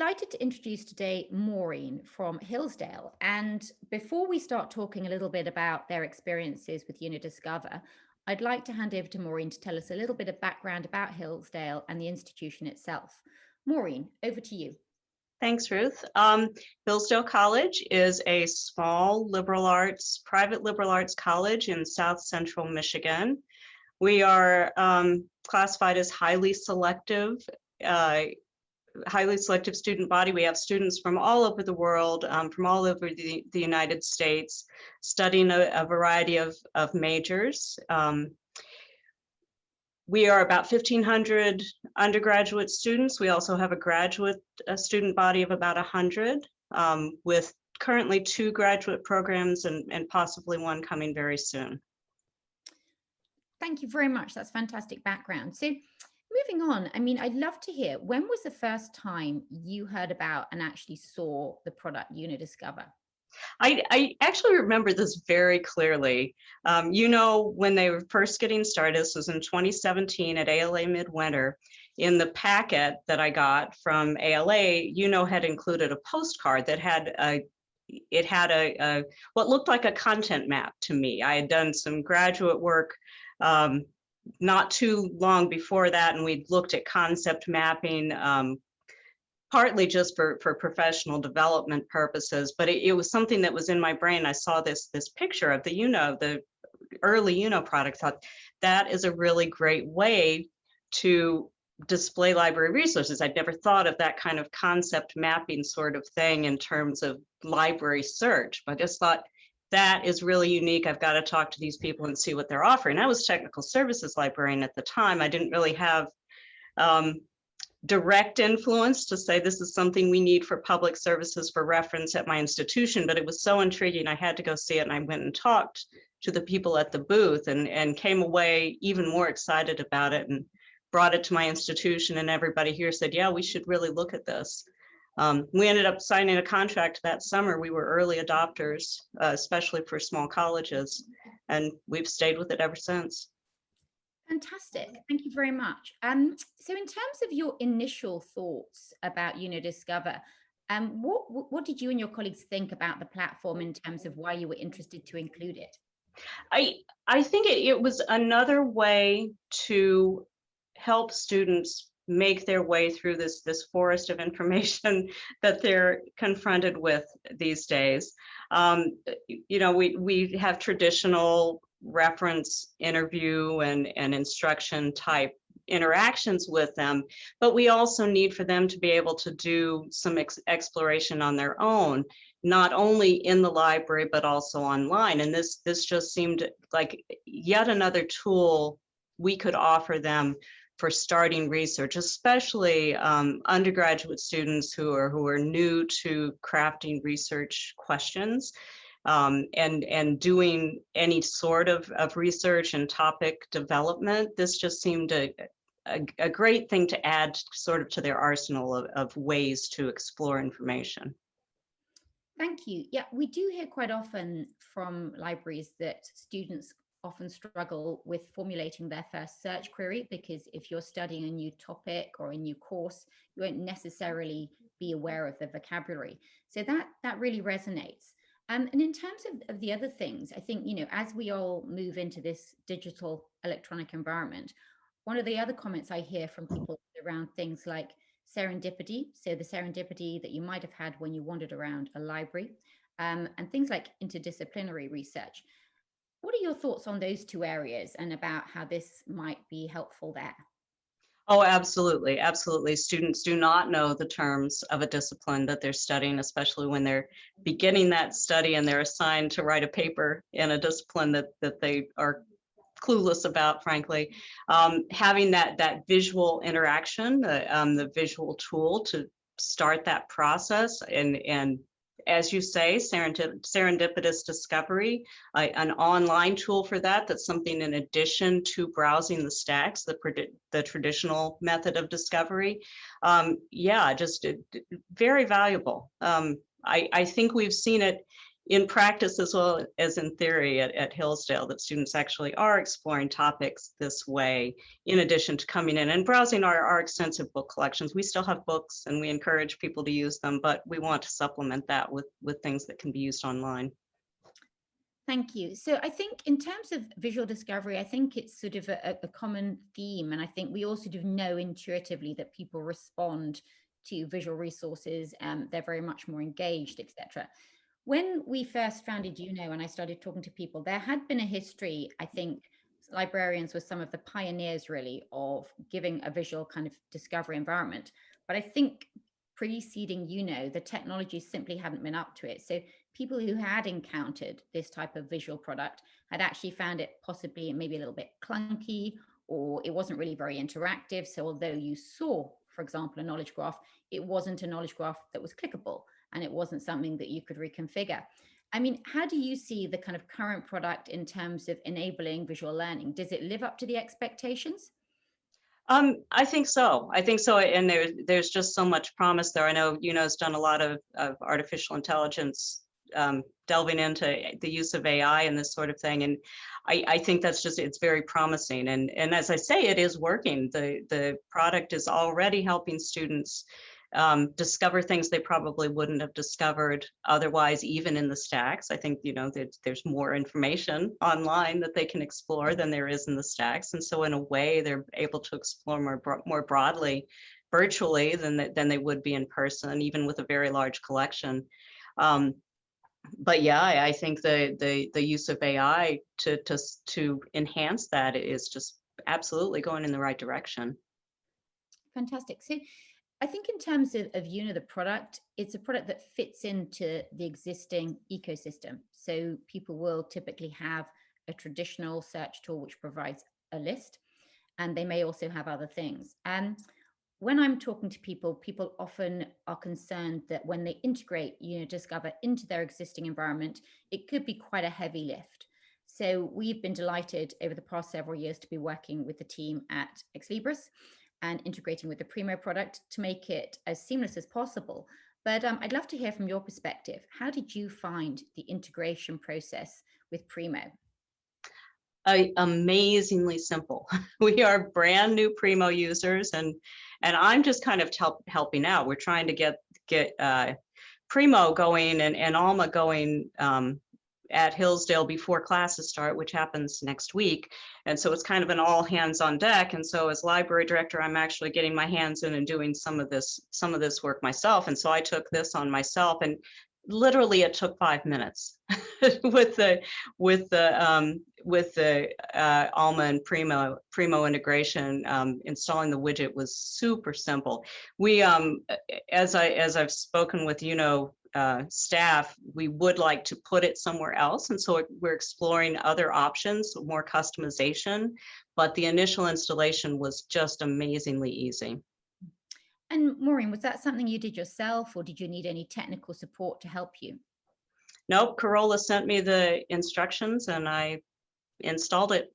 Delighted to introduce today Maureen from Hillsdale. And before we start talking a little bit about their experiences with Unidiscover, I'd like to hand over to Maureen to tell us a little bit of background about Hillsdale and the institution itself. Maureen, over to you. Thanks, Ruth. Hillsdale College is a small private liberal arts college in South Central Michigan. We are classified as highly selective student body. We have students from all over the world, from all over the United States, studying a variety of majors. We are about 1,500 undergraduate students. We also have a graduate student body of about 100, with currently 2 graduate programs and possibly one coming very soon. Thank you very much. That's fantastic background. So moving on, I'd love to hear, when was the first time you heard about and actually saw the product Unidiscover? I actually remember this very clearly. When they were first getting started, this was in 2017 at ALA Midwinter. In the packet that I got from ALA, had included a postcard that had what looked like a content map to me. I had done some graduate work not too long before that, and we'd looked at concept mapping, partly just for professional development purposes, but it was something that was in my brain. I saw this picture of the early product, thought that is a really great way to display library resources. I'd never thought of that kind of concept mapping sort of thing in terms of library search, but I just thought that is really unique. I've got to talk to these people and see what they're offering. I was technical services librarian at the time. I didn't really have direct influence to say this is something we need for public services for reference at my institution, but it was so intriguing. I had to go see it, and I went and talked to the people at the booth and came away even more excited about it and brought it to my institution, and everybody here said, yeah, we should really look at this. We ended up signing a contract that summer. We were early adopters, especially for small colleges, and we've stayed with it ever since. Fantastic. Thank you very much. So in terms of your initial thoughts about Unidiscover, what did you and your colleagues think about the platform in terms of why you were interested to include it? I think it was another way to help students make their way through this forest of information that they're confronted with these days. We have traditional reference interview and instruction type interactions with them, but we also need for them to be able to do some exploration on their own, not only in the library but also online. And this just seemed like yet another tool we could offer them for starting research, especially undergraduate students who are new to crafting research questions, and doing any sort of research and topic development. This just seemed a great thing to add sort of to their arsenal of ways to explore information. Thank you. Yeah, we do hear quite often from libraries that students often struggle with formulating their first search query, because if you're studying a new topic or a new course, you won't necessarily be aware of the vocabulary. So that really resonates. And in terms of the other things, I think, as we all move into this digital electronic environment, one of the other comments I hear from people around things like serendipity, so the serendipity that you might have had when you wandered around a library, and things like interdisciplinary research. What are your thoughts on those 2 areas and about how this might be helpful there? Oh, absolutely. Absolutely. Students do not know the terms of a discipline that they're studying, especially when they're beginning that study and they're assigned to write a paper in a discipline that they are clueless about, frankly. Having that visual interaction, the visual tool to start that process, and as you say, serendipitous discovery, an online tool for that's something in addition to browsing the stacks, the traditional method of discovery. Just very valuable. I think we've seen it in practice as well as in theory at Hillsdale, that students actually are exploring topics this way, in addition to coming in and browsing our extensive book collections. We still have books and we encourage people to use them, but we want to supplement that with things that can be used online. Thank you. So I think in terms of visual discovery, I think it's sort of a common theme. And I think we all sort of know intuitively that people respond to visual resources. They're very much more engaged, etc. When we first founded and I started talking to people, there had been a history. I think librarians were some of the pioneers really of giving a visual kind of discovery environment. But I think preceding the technology simply hadn't been up to it. So people who had encountered this type of visual product had actually found it possibly maybe a little bit clunky, or it wasn't really very interactive. So although you saw, for example, a knowledge graph, it wasn't a knowledge graph that was clickable, and it wasn't something that you could reconfigure. I mean, how do you see the kind of current product in terms of enabling visual learning? Does it live up to the expectations? I think so. And there's just so much promise there. I know has done a lot of artificial intelligence, delving into the use of AI and this sort of thing. And I think it's very promising. And as I say, it is working. The product is already helping students discover things they probably wouldn't have discovered otherwise, even in the stacks. I think, there's more information online that they can explore than there is in the stacks. And so in a way, they're able to explore more broadly virtually than they would be in person, even with a very large collection. But yeah, I think the use of AI to enhance that is just absolutely going in the right direction. Fantastic. So I think in terms of the product, it's a product that fits into the existing ecosystem. So people will typically have a traditional search tool which provides a list, and they may also have other things. And when I'm talking to people, people often are concerned that when they integrate Discover into their existing environment, it could be quite a heavy lift. So we've been delighted over the past several years to be working with the team at Ex Libris and integrating with the Primo product to make it as seamless as possible. But I'd love to hear from your perspective. How did you find the integration process with Primo? Amazingly simple. We are brand new Primo users, and I'm just kind of helping out. We're trying to get Primo going and Alma going at Hillsdale before classes start, which happens next week. And so it's kind of an all hands on deck. And so as library director, I'm actually getting my hands in and doing some of this work myself. And so I took this on myself, and literally it took 5 minutes with the Alma and Primo integration. Installing the widget was super simple. We as I've spoken with staff, we would like to put it somewhere else, and so we're exploring other options, more customization, but the initial installation was just amazingly easy. And Maureen, was that something you did yourself, or did you need any technical support to help you? Nope, Corolla sent me the instructions and I installed it.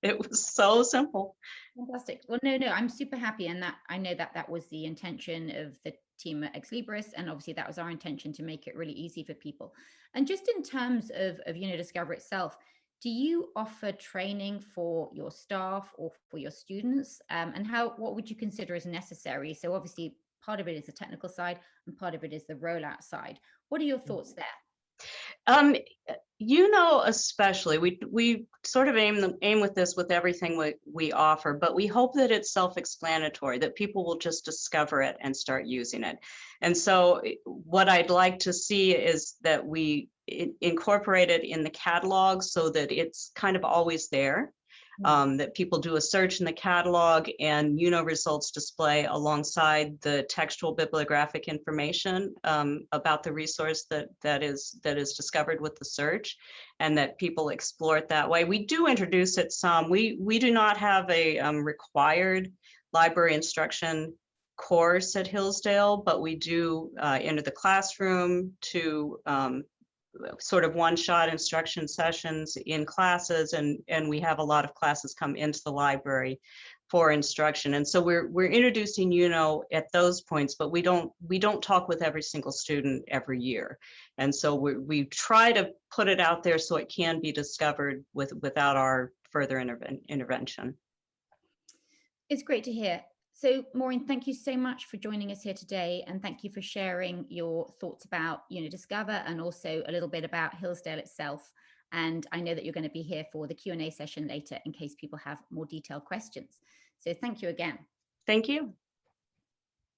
It was so simple. Fantastic. Well, no, I'm super happy, and that I know that was the intention of the team at Ex Libris, and obviously that was our intention, to make it really easy for people. And just in terms of Discover itself, do you offer training for your staff or for your students? And what would you consider as necessary? So obviously part of it is the technical side and part of it is the rollout side. What are your thoughts there? Especially we sort of aim with this with everything we offer, but we hope that it's self-explanatory, that people will just discover it and start using it. And so what I'd like to see is that we incorporate it in the catalog so that it's kind of always there. That people do a search in the catalog and results display alongside the textual bibliographic information about the resource that is discovered with the search, and that people explore it that way. We do introduce it some. We do not have a required library instruction course at Hillsdale, but we do enter the classroom to sort of one-shot instruction sessions in classes, and we have a lot of classes come into the library for instruction. And so we're introducing at those points, but we don't talk with every single student every year. And so we try to put it out there so it can be discovered without our further intervention. It's great to hear. So Maureen, thank you so much for joining us here today, and thank you for sharing your thoughts about Discover, and also a little bit about Hillsdale itself. And I know that you're going to be here for the Q&A session later in case people have more detailed questions. So thank you again. Thank you.